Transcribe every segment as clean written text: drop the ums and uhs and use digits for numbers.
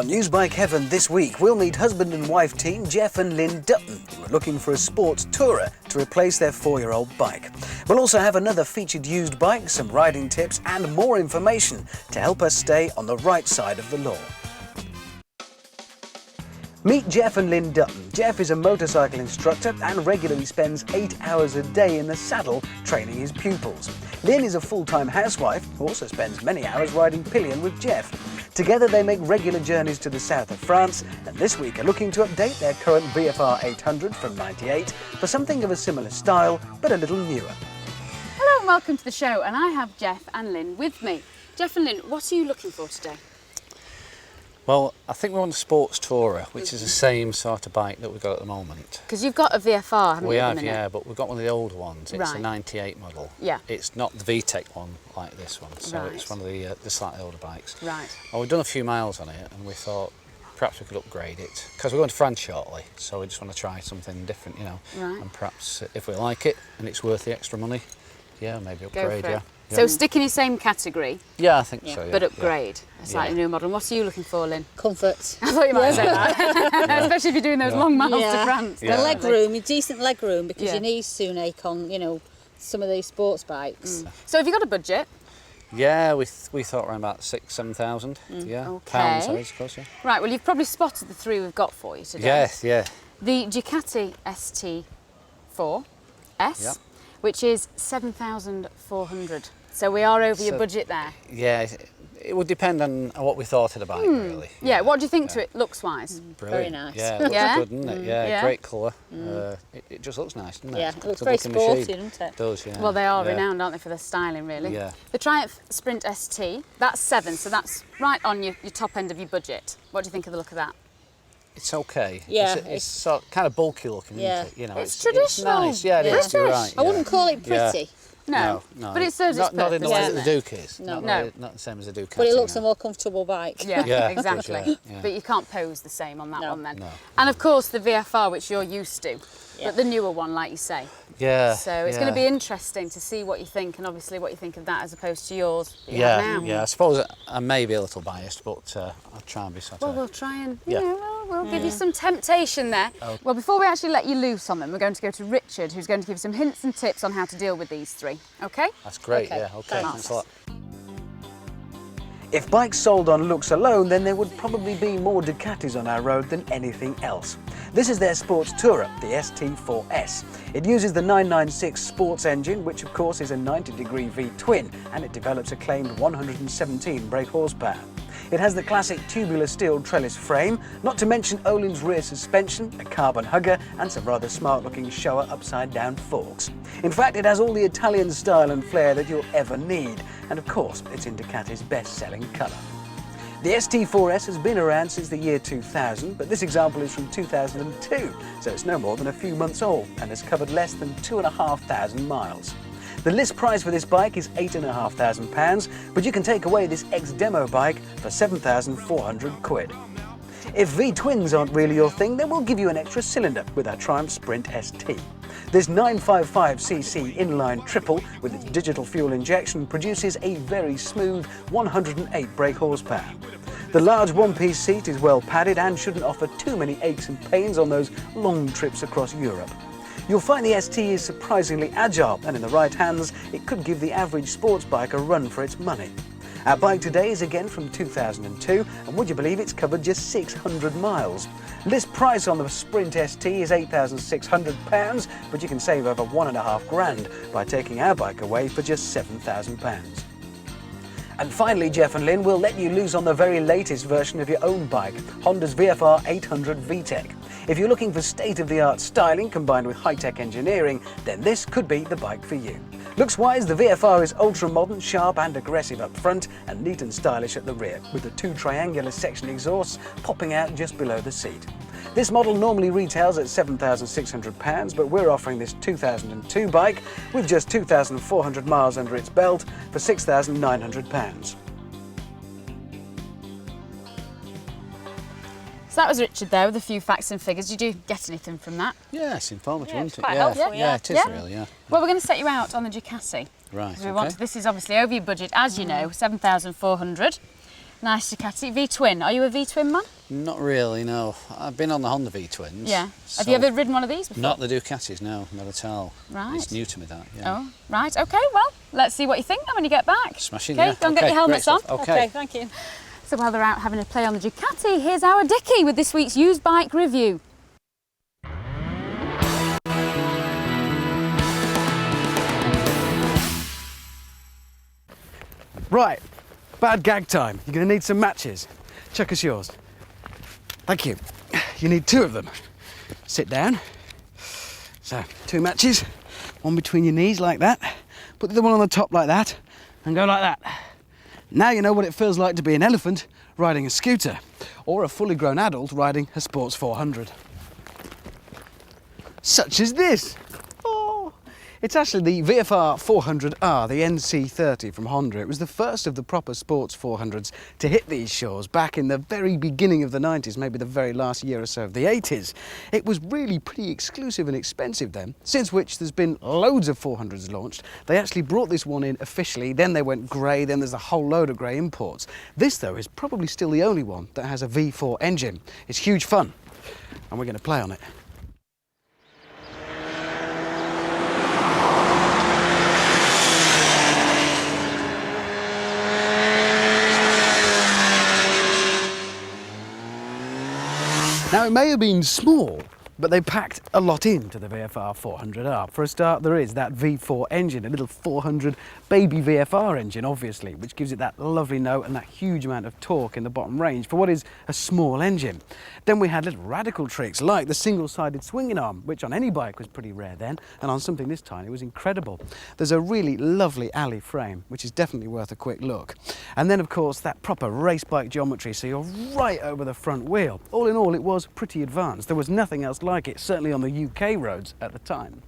On News Bike Heaven this week, we'll meet husband and wife team Geoff and Lyn Dutton, who are looking for a sports tourer to replace their 4-year-old bike. We'll also have another featured used bike, some riding tips and more information to help us stay on the right side of the law. Meet Geoff and Lyn Dutton. Geoff is a motorcycle instructor and regularly spends 8 hours a day in the saddle training his pupils. Lyn is a full-time housewife who also spends many hours riding pillion with Geoff. Together they make regular journeys to the south of France and this week are looking to update their current VFR 800 from '98 for something of a similar style but a little newer. Hello and welcome to the show, and I have Geoff and Lyn with me. Geoff and Lyn, what are you looking for today? Well, I think we want a sports tourer, which is the same sort of bike that we've got at the moment. Because you've got a VFR, haven't you? We have, yeah, but we've got one of the older ones. It's Right. a '98 model. Yeah. It's not the VTEC one like this one, so Right. it's one of the slightly older bikes. Right. Well, we've done a few miles on it, and we thought perhaps we could upgrade it because we're going to France shortly, so we just want to try something different, you know. Right. And perhaps if we like it and it's worth the extra money, yeah, maybe Go upgrade. for it. Yeah. So stick in your same category, Yeah, I think so. Yeah. but upgrade. A slightly Yeah. newer model. What are you looking for, Lyn? Comfort. I thought you might say that. Especially if you're doing those long miles to Yeah. France. Yeah. The leg room, your decent leg room, because Yeah. your knees soon ache on, you know, some of these sports bikes. So have you got a budget? Yeah, we thought around about 6,000-7,000. Yeah, Okay. pounds, sorry, of course, yeah. Right, well you've probably spotted the three we've got for you today. Yes, yeah. The Ducati ST4S, Yep. which is 7,400. So we are over your So- budget there. Yeah, it would depend on what we thought of the bike, really. Yeah, what do you think to it looks-wise? Brilliant. nice. Yeah, it looks Yeah? good, doesn't it? Yeah, Yeah. great colour. It just looks nice, doesn't it? Yeah, It's it looks a very good-looking sporty, machine. doesn't it? It does, yeah. Well, they are Yeah. renowned, aren't they, for their styling, really? Yeah. The Triumph Sprint ST, that's 7, so that's right on your top end of your budget. What do you think of the look of that? It's okay. Yeah, It's sort of kind of bulky looking, Yeah. isn't it? You know, It's traditional. nice. Yeah, it is. You're British. right. I wouldn't call it Yeah. pretty, No, No, but it serves its not in the purpose, way doesn't that the it? Duke is. No. Not the same as the Ducati. but it looks no. a more comfortable bike. Yeah, Yeah, it does, exactly. yeah. But you can't pose the same on that No. one then. No. And of course the VFR, which you're used to, Yeah. but the newer one, like you say. Yeah. So it's going to be interesting to see what you think, and obviously what you think of that as opposed to yours that you have Yeah, now. yeah. I suppose I may be a little biased, but I'll try and be sort Well, of. we'll try and, Yeah. we'll give you some temptation there. Well, before we actually let you loose on them, we're going to go to Richard, who's going to give some hints and tips on how to deal with these three. Okay? That's great. Okay, Yeah. Okay. thanks. Thanks a lot. If bikes sold on looks alone, then there would probably be more Ducatis on our road than anything else. This is their sports tourer, the ST4S. It uses the 996 sports engine, which of course is a 90-degree V-twin, and it develops a claimed 117 brake horsepower. It has the classic tubular steel trellis frame, not to mention Öhlins rear suspension, a carbon hugger, and some rather smart-looking Showa upside-down forks. In fact, it has all the Italian style and flair that you'll ever need, and of course, it's in Ducati's best-selling colour. The ST4S has been around since the year 2000, but this example is from 2002, so it's no more than a few months old and has covered less than 2,500 miles. The list price for this bike is £8,500, but you can take away this ex-demo bike for 7,400 quid. If V-twins aren't really your thing, then we'll give you an extra cylinder with our Triumph Sprint ST. This 955cc inline triple with its digital fuel injection produces a very smooth 108 brake horsepower. The large one-piece seat is well padded and shouldn't offer too many aches and pains on those long trips across Europe. You'll find the ST is surprisingly agile, and in the right hands, it could give the average sports bike a run for its money. Our bike today is again from 2002, and would you believe it's covered just 600 miles. List price on the Sprint ST is £8,600, but you can save over £1,500 by taking our bike away for just £7,000. And finally, Geoff and Lyn will let you loose on the very latest version of your own bike, Honda's VFR 800 VTEC. If you're looking for state-of-the-art styling combined with high-tech engineering, then this could be the bike for you. Looks-wise, the VFR is ultra-modern, sharp and aggressive up front and neat and stylish at the rear, with the two triangular section exhausts popping out just below the seat. This model normally retails at £7,600, but we're offering this 2002 bike with just 2,400 miles under its belt for £6,900. So that was Richard there with a few facts and figures. Did you get anything from that? Yeah, it's informative, Yeah, isn't it's it? quite Yeah, helpful, yeah, it is Yeah. really, yeah. Well, we're going to set you out on the Ducati. Right, We want okay. this is obviously over your budget, as you know, 7,400. Nice Ducati. V-twin. Are you a V-twin man? Not really, no. I've been on the Honda V-twins. Yeah. So Have you ever ridden one of these before? Not the Ducatis, no, not at all. Right. It's new to me, that, yeah. Oh, right. OK, well, let's see what you think then when you get back. Smashing, OK, yeah. go and get your helmets on. OK, thank you. So while they're out having a play on the Ducati, here's our Dickie with this week's used bike review. Right, bad gag time. You're going to need some matches. Chuck us yours. Thank you. You need 2 of them. Sit down. So, 2 matches. One between your knees like that. Put the other one on the top like that. And go like that. Now you know what it feels like to be an elephant riding a scooter. Or a fully grown adult riding a Sports 400. Such as this. Oh. It's actually the VFR 400R, the NC30 from Honda. It was the first of the proper sports 400s to hit these shores back in the very beginning of the 90s, maybe the very last year or so of the 80s. It was really pretty exclusive and expensive then, since which there's been loads of 400s launched. They actually brought this one in officially, then they went grey, then there's a whole load of grey imports. This, though, is probably still the only one that has a V4 engine. It's huge fun, and we're going to play on it. Now, it may have been small, but they packed a lot into the VFR 400R. For a start, there is that V4 engine, a little 400 baby VFR engine, obviously, which gives it that lovely note and that huge amount of torque in the bottom range for what is a small engine. Then we had little radical tricks like the single-sided swinging arm, which on any bike was pretty rare then, and on something this tiny was incredible. There's a really lovely alley frame, which is definitely worth a quick look. And then, of course, that proper race bike geometry, so you're right over the front wheel. All in all, it was pretty advanced. There was nothing else like it, certainly on the UK roads at the time.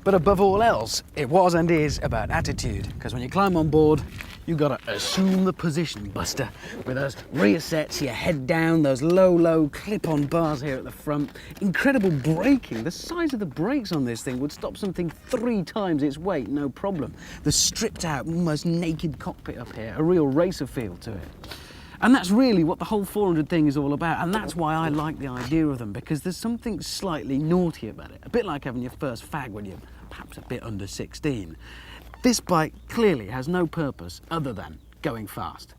But above all else, it was and is about attitude, because when you climb on board, you've got to assume the position, Buster, with those rear sets, your head down, those low clip-on bars here at the front. Incredible braking. The size of the brakes on this thing would stop something 3 times its weight, no problem. The stripped-out, almost naked cockpit up here, a real racer feel to it. And that's really what the whole 400 thing is all about, and that's why I like the idea of them, because there's something slightly naughty about it. A bit like having your first fag when you're perhaps a bit under 16. This bike clearly has no purpose other than going fast.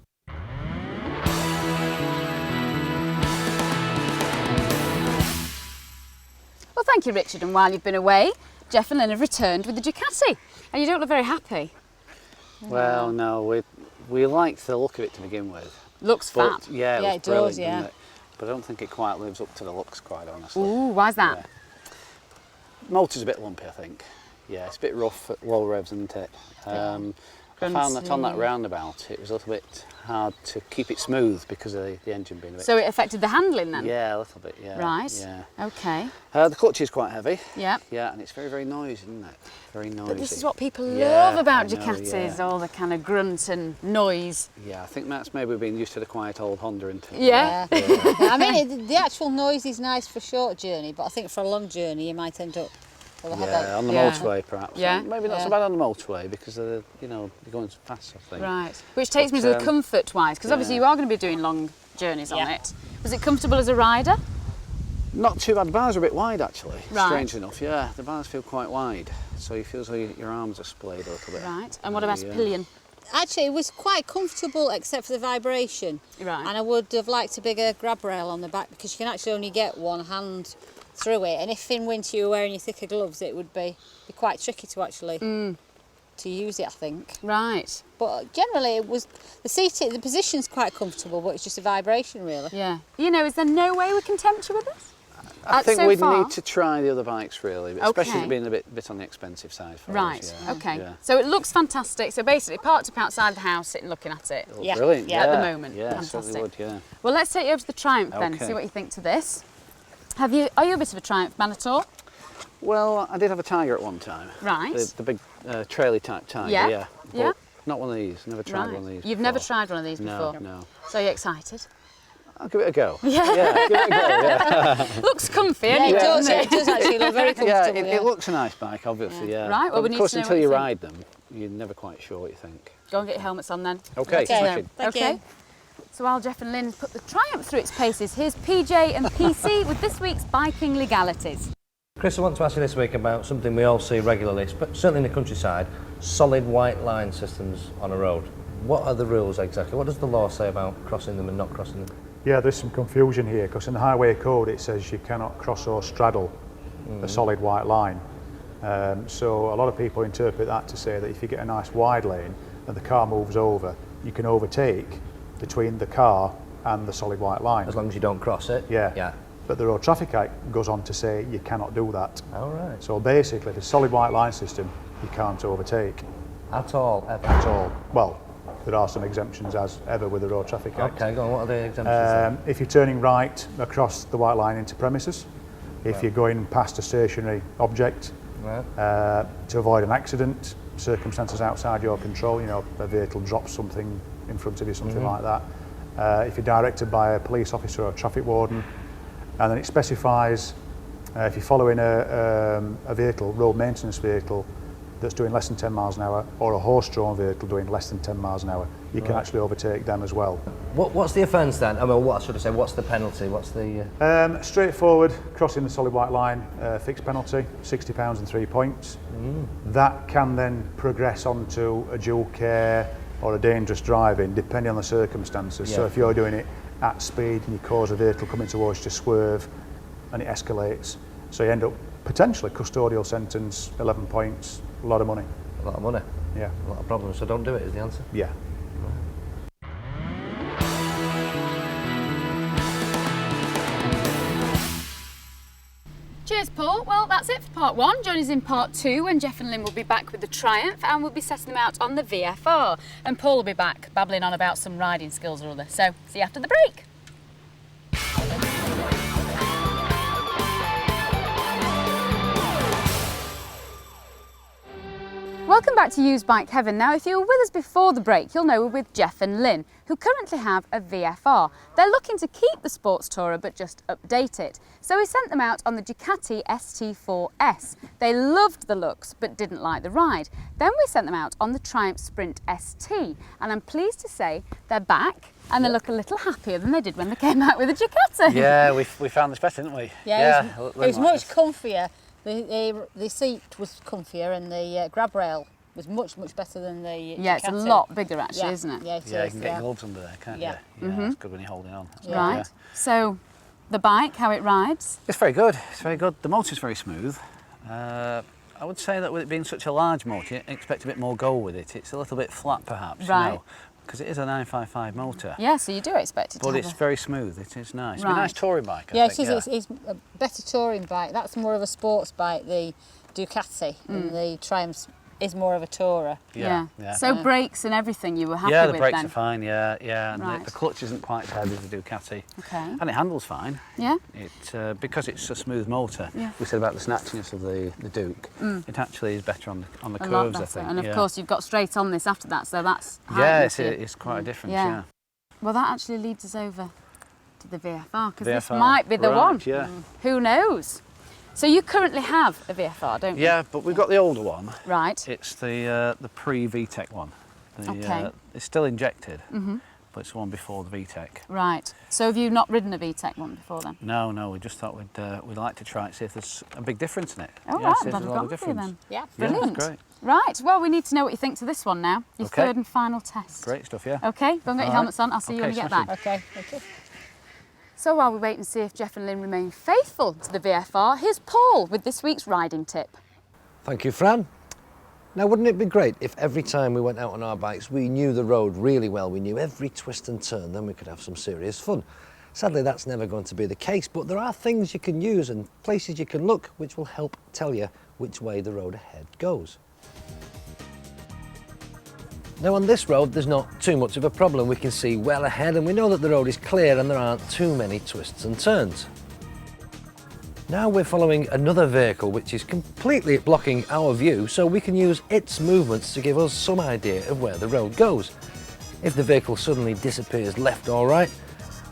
Well, thank you, Richard. And while you've been away, Geoff and Lyn have returned with the Ducati. And you don't look very happy. Well, no, we liked the look of it to begin with. Looks But, fab. yeah, Yeah, it it was does, brilliant, yeah. didn't it? But I don't think it quite lives up to the looks, quite honestly. Ooh, why's that? Yeah. Motor's a bit lumpy, I think. Yeah, it's a bit rough at low revs, isn't it? I found that on that roundabout, it was a little bit hard to keep it smooth because of the engine being a bit... So it affected the handling then? Yeah, a little bit, yeah. Right. Yeah. OK. The clutch is quite heavy. Yeah. Yeah, and it's very, very noisy, isn't it? Very noisy. But this is what people Yeah, love about I know, Ducatis, yeah. all the kind of grunt and noise. Yeah, I think that's maybe being used to the quiet old Honda, isn't it? Yeah. Yeah. I mean, the actual noise is nice for a short journey, but I think for a long journey you might end up with a headache. Yeah, on the Yeah. motorway perhaps. Yeah. Maybe not so bad on the motorway because of the, you're going so fast, I think. Right. Which takes me to the comfort-wise, because obviously you are going to be doing long journeys on Yeah. it. Was it comfortable as a rider? Not too bad. The bars are a bit wide actually. Right. Strange enough, yeah. The bars feel quite wide, so you feel as though your arms are splayed a little bit. Right. And what about a pillion? Actually, it was quite comfortable except for the vibration. Right. And I would have liked a bigger grab rail on the back because you can actually only get one hand through it. And if in winter you were wearing your thicker gloves, it would be quite tricky to actually to use it, I think. Right. But generally, it was the position's quite comfortable, but it's just a vibration, really. Yeah. You know, is there no way we can tempt you with this? I think so we'd far? need to try the other bikes really, especially Okay. it being a bit on the expensive side for Right. us. Yeah. Okay. Yeah. So it looks fantastic. So basically, parked up outside the house, sitting looking at it. It looks Yeah. brilliant. Yeah. At the moment. Yeah, Fantastic. certainly would. Yeah. Well, let's take you over to the Triumph then. Okay. See what you think to this. Are you a bit of a Triumph man at all? Well, I did have a Tiger at one time. Right. The big traily type Tiger. Yeah. Yeah. Yeah. But not one of these. Never tried Right. one of these. You've before. never tried one of these No, before? no. So you're excited? I'll give it a go. Yeah, give it a go, yeah. Looks comfy Yeah, anyway, it does. doesn't It does actually look very Yeah, comfortable. it looks a nice bike, obviously, yeah. Right, well, But we need of course, to know until what you you ride them, you're never quite sure what you think. Go and get your helmets on then. Okay, Okay, smashing. thank Okay. you. So while Geoff and Lynn put the Triumph through its paces, here's PJ and PC with this week's biking legalities. Chris, I want to ask you this week about something we all see regularly, but certainly in the countryside, solid white line systems on a road. What are the rules exactly? What does the law say about crossing them and not crossing them? Yeah, there's some confusion here because in the highway code it says you cannot cross or straddle a solid white line. So a lot of people interpret that to say that if you get a nice wide lane and the car moves over, you can overtake between the car and the solid white line. As long as you don't cross it? Yeah. Yeah. But the Road Traffic Act goes on to say you cannot do that. All right. So basically, the solid white line system, you can't overtake At all, ever? at all. Well, there are some exemptions as ever with the Road Traffic Act. Okay, go on, what are the exemptions then? If you're turning right across the white line into premises, if you're going past a stationary object, Right. to avoid an accident, circumstances outside your control, you know, a vehicle drops something in front of you, something like that. If you're directed by a police officer or a traffic warden, and then it specifies if you're following a vehicle, road maintenance vehicle, that's doing less than 10 miles an hour, or a horse-drawn vehicle doing less than 10 miles an hour, you can actually overtake them as well. What's the offence then? I mean, what should I say? What's the penalty? What's the? Straightforward, crossing the solid white line, fixed penalty, £60 and 3 points. That can then progress onto a dual care or a dangerous driving, depending on the circumstances. So Yeah. if you're doing it at speed and you cause a vehicle coming towards you to swerve and it escalates, so you end up potentially custodial sentence, 11 points, a lot of money. A lot of money, Yeah. a lot of problems. So don't do it is the answer. Yeah. Cheers, Paul. Well, that's it for part one. Join us in part two when Geoff and Lynn will be back with the Triumph and we'll be setting them out on the VFR. And Paul will be back babbling on about some riding skills or other. So, see you after the break. Welcome back to Used Bike Heaven. Now, if you were with us before the break, you'll know we're with Geoff and Lynn, who currently have a VFR. They're looking to keep the Sports Tourer, but just update it. So we sent them out on the Ducati ST4S. They loved the looks, but didn't like the ride. Then we sent them out on the Triumph Sprint ST, and I'm pleased to say they're back, and they look a little happier than they did when they came out with the Ducati. Yeah, we found this better, didn't we? Yeah, it was Lynn much liked this. comfier. The seat was comfier and the grab rail was much better than the Yeah, it's a Ducati. lot bigger actually, Yeah, isn't it? Yeah, it Yeah, you is, can get gloves under there, can't Yeah. you? Yeah, it's good when you're holding on. That's good, Right. yeah. So, the bike, how it rides? It's very good. It's very good. The motor's very smooth. I would say that with it being such a large motor, you expect a bit more go with it. It's a little bit flat, perhaps. Right. Because it is a 955 motor. Yeah, so you do expect it to But have it's a... very smooth. It is nice. It's a Right. nice touring bike. I Yeah, think, it is. It's a better touring bike. That's more of a sports bike, the Ducati, and the Triumph is more of a tourer. Yeah. Yeah. So brakes and everything you were happy Yeah, the with brakes then? are fine. Yeah, yeah. And Right. the clutch isn't quite as heavy as the Ducati. Okay. And it handles fine. Yeah? It because it's a smooth motor. Yeah. We said about the snatchiness of the Duke. It actually is better on the A lot curves, better. I think. And of yeah. course you've got straight on this after that, so that's Yeah, heightens it's quite a difference. Yeah. Yeah. Well, that actually leads us over to the VFR, because this VFR. might be the Right, one. yeah. Who knows? So you currently have a VFR, don't you? Yeah, but we've got the older one. Right. It's the pre-VTEC one. Okay. It's still injected, but it's the one before the VTEC. Right. So have you not ridden a VTEC one before then? No, we just thought we'd like to try it, see if there's a big difference in it. Oh, yeah, right, see if I'm glad there's a I've lot gone of with you difference. then. Yeah. Yeah, Brilliant. that's great. Right. Well, we need to know what you think to this one now. Your Okay. third and final test. Great stuff, yeah. Okay, go and get your All helmets right. on. I'll see you when you Okay, get smashing. back. Okay, okay. So while we wait and see if Geoff and Lynn remain faithful to the VFR, here's Paul with this week's riding tip. Thank you, Fran. Now, wouldn't it be great if every time we went out on our bikes, we knew the road really well, we knew every twist and turn, then we could have some serious fun. Sadly, that's never going to be the case, but there are things you can use and places you can look which will help tell you which way the road ahead goes. Now, on this road, there's not too much of a problem. We can see well ahead and we know that the road is clear and there aren't too many twists and turns. Now we're following another vehicle which is completely blocking our view, so we can use its movements to give us some idea of where the road goes. If the vehicle suddenly disappears left or right,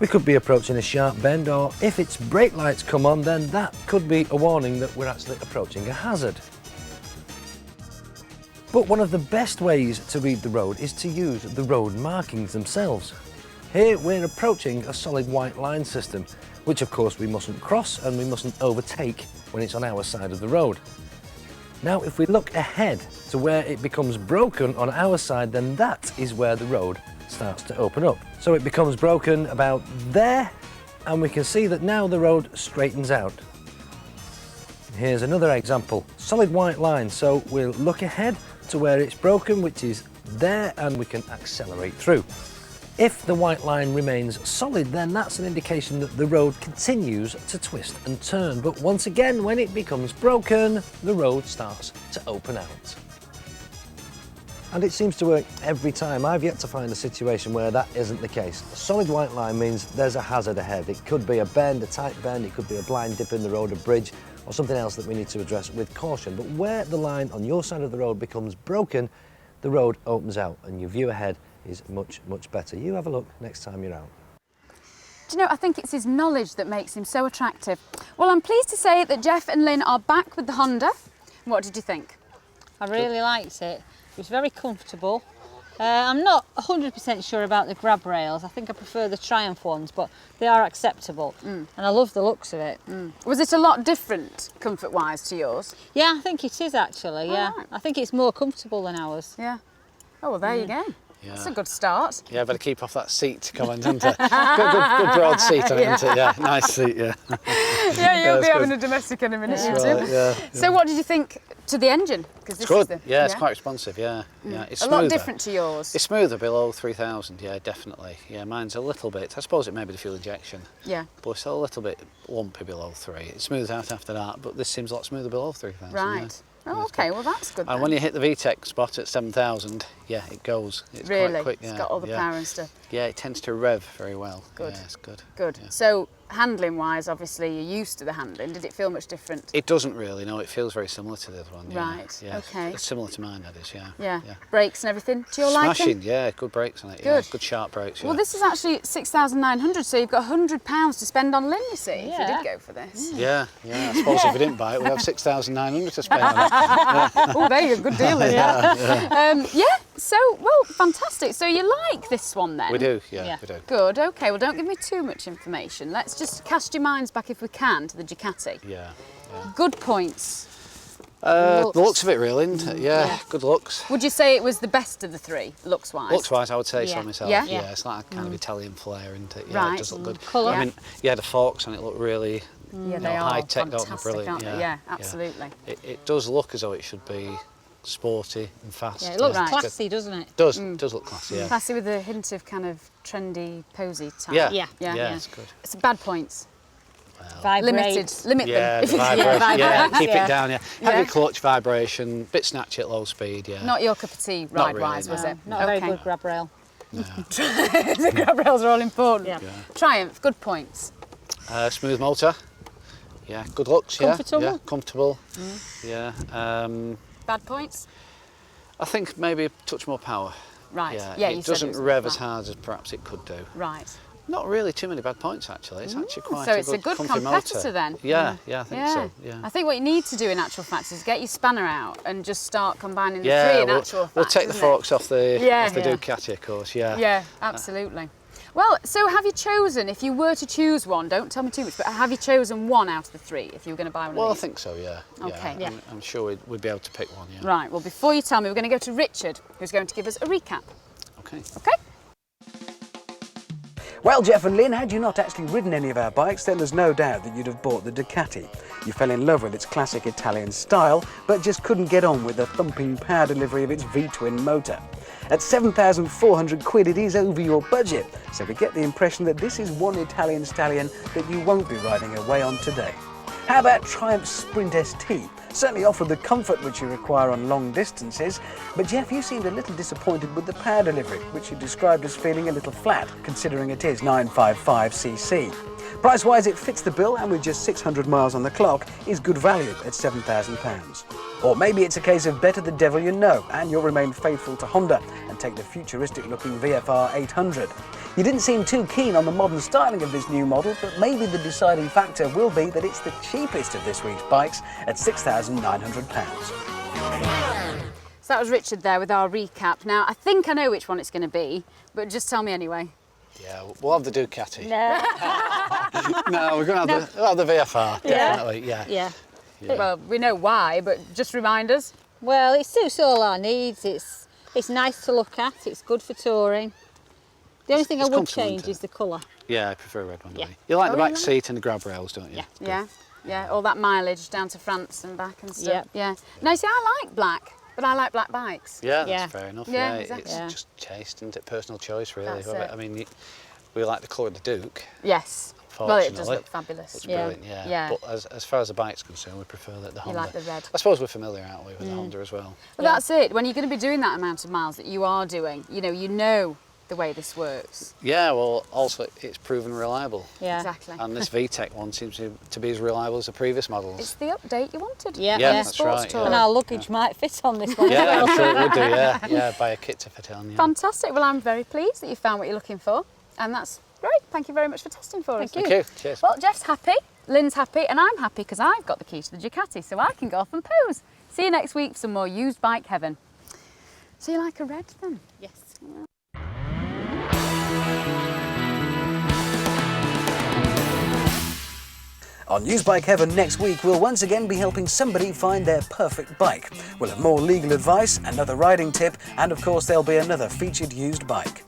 We could be approaching a sharp bend, or if its brake lights come on, then that could be a warning that we're actually approaching a hazard. But one of the best ways to read the road is to use the road markings themselves. Here we're approaching a solid white line system, which of course we mustn't cross and we mustn't overtake when it's on our side of the road. Now if we look ahead to where it becomes broken on our side, then that is where the road starts to open up. So it becomes broken about there, and we can see that now the road straightens out. Here's another example, solid white line, so we'll look ahead to where it's broken, which is there, and we can accelerate through. If the white line remains solid, then that's an indication that the road continues to twist and turn. But once again, when it becomes broken, the road starts to open out. And it seems to work every time. I've yet to find a situation where that isn't the case. A solid white line means there's a hazard ahead. It could be a bend, a tight bend, it could be a blind dip in the road, a bridge, or something else that we need to address with caution. But where the line on your side of the road becomes broken, the road opens out and your view ahead is much, much better. You have a look next time you're out. Do you know, I think it's his knowledge that makes him so attractive. Well, I'm pleased to say that Geoff and Lyn are back with the Honda. What did you think? I really liked it. It was very comfortable. I'm not 100% sure about the grab rails. I think I prefer the Triumph ones, but they are acceptable. And I love the looks of it. Was it a lot different, comfort-wise, to yours? Yeah, I think it is actually, yeah. Right. I think it's more comfortable than ours. Yeah. Oh, well, there you go. Yeah. That's a good start. Yeah, better keep off that seat comment, isn't it? good broad seat on it, isn't it? Yeah, nice seat, yeah. Yeah, you'll be it's having good. a domestic in a minute, That's you right, two. yeah. So what did you think to the engine? Because It's good, yeah, it's quite responsive, yeah. Yeah, it's a smoother. lot different to yours. It's smoother below 3,000, yeah, definitely. Yeah, mine's a little bit, I suppose it may be the fuel injection, Yeah. but it's a little bit lumpy below 3. It smooths out after that, but this seems a lot smoother below 3,000. Right. Yeah. Oh, okay, well that's good And then. when you hit the VTEC spot at 7,000, yeah, it goes. It's Really? quite quick. It's Yeah, got all the yeah. power and stuff. Yeah, it tends to rev very well. Good. Yeah, it's good. Good. Yeah. So handling-wise, obviously you're used to the handling. Did it feel much different? It doesn't really, no, it feels very similar to the other one. Yeah. Right, Yeah. okay. It's similar to mine, that is, yeah. Yeah. Brakes and everything to your Smashing, liking? yeah, good brakes on it. Good. Yeah. Good sharp brakes. Yeah. Well, this is actually 6,900, so you've got £100 to spend on Lyn, you see, if you Yeah. did go for this. Yeah, I suppose if we didn't buy it, we'd have 6,900 to spend on it. Oh, there you go, good deal then. Yeah, so, well, fantastic. So you like this one then? We do, yeah, Yeah. we do. Good, okay, well don't give me too much information. Let's just cast your minds back, if we can, to the Ducati. Yeah. Good points. The looks of it really, isn't it? Yeah, good looks. Would you say it was the best of the three, looks-wise? Looks-wise, I would say so Yeah. myself. Yeah? Yeah, it's like a kind of Italian flair, isn't it? Yeah, Right. it does look good. Colour. I mean, yeah, the forks on it look really Yeah, they are high tech, don't they? fantastic, Brilliant. aren't they? Yeah, absolutely. It does look as though it should be sporty and fast. Yeah, it looks Right. classy, doesn't it? It does look classy, yeah. Classy with a hint of kind of trendy, posy type. Yeah, Yeah. Yeah. it's good. It's bad points. Vibrate. Limited. Limit Yeah, them. the vibration, yeah, keep Yeah. it down, yeah. Heavy clutch, vibration, bit snatchy at low speed, yeah. Not your cup of tea Not ride-wise, really, was no. it? Not a very good grab rail. The grab rails are all important. Yeah. Triumph, good points. Smooth motor, yeah, good looks, yeah. Comfortable? Yeah, comfortable, yeah. Bad points? I think maybe a touch more power. Right. Yeah, you it said doesn't was rev right. as hard as perhaps it could do. Right. Not really too many bad points actually. It's actually quite So it's a good comfy competitor motor. then. Yeah, I think so. Yeah. I think what you need to do in actual fact is get your spanner out and just start combining the Yeah, three in we'll, actual fact. we'll take the isn't it? forks off the Yeah. Ducati, of course. Yeah. Yeah, absolutely. Well, so have you chosen, if you were to choose one, don't tell me too much, but have you chosen one out of the three if you were going to buy one Well, I of these? think so. Yeah. Okay. Yeah. I'm sure we'd be able to pick one. Yeah. Right, well, before you tell me, we're going to go to Richard, who's going to give us a recap. Okay. Okay? Well, Geoff and Lyn, had you not actually ridden any of our bikes, then there's no doubt that you'd have bought the Ducati. You fell in love with its classic Italian style, but just couldn't get on with the thumping power delivery of its V-twin motor. At 7,400 quid, it is over your budget, so we get the impression that this is one Italian stallion that you won't be riding away on today. How about Triumph Sprint ST? Certainly offered the comfort which you require on long distances, but Geoff, you seemed a little disappointed with the power delivery, which you described as feeling a little flat, considering it is 955cc. Price-wise, it fits the bill, and with just 600 miles on the clock, is good value at £7,000. Or maybe it's a case of better the devil you know, and you'll remain faithful to Honda and take the futuristic-looking VFR 800. You didn't seem too keen on the modern styling of this new model, but maybe the deciding factor will be that it's the cheapest of this week's bikes at £6,900. So that was Richard there with our recap. Now, I think I know which one it's going to be, but just tell me anyway. Yeah, we'll have the Ducati. No. No, we're going to have the VFR, definitely, yeah. Yeah. Well, we know why, but just remind us. Well, it suits all our needs. It's nice to look at. It's good for touring. The only thing I It's would complimentary. change is the colour. Yeah, I prefer a red one. Yeah. Really. You like the Oh, back you like- seat and the grab rails, don't you? Yeah. Yeah, all that mileage down to France and back and stuff. Yeah. Yeah. Now, see, I like black, but I like black bikes. Yeah, that's Yeah. fair enough. Yeah, Yeah, exactly. it's Yeah. just taste, isn't it? Personal choice, really. That's it. I mean, we like the colour of the Duke. Yes. Well, it does Fortunately. look fabulous. It's Yeah. brilliant, yeah. Yeah. But as far as the bike's concerned, we prefer the You Honda. like the red. I suppose we're familiar, aren't we, with the Honda as well? But that's it. When you're going to be doing that amount of miles that you are doing, you know the way this works. Yeah, well, also it's proven reliable. Yeah. Exactly. And this VTEC one seems to be as reliable as the previous models. It's the update you wanted. Yeah. Yeah, Yeah. that's Sports right. tour. And Yeah. our luggage might fit on this one. Yeah, I'm sure it would do, yeah. Yeah, buy a kit to fit on, yeah. Fantastic. Well, I'm very pleased that you found what you're looking for. And that's great. Thank you very much for testing for us. Thank you. Cheers. Well, Jeff's happy, Lynn's happy, and I'm happy because I've got the key to the Ducati, so I can go off and pose. See you next week for some more used bike heaven. So you like a red then? Yes. On Used Bike Heaven next week, we'll once again be helping somebody find their perfect bike. We'll have more legal advice, another riding tip, and of course there'll be another featured used bike.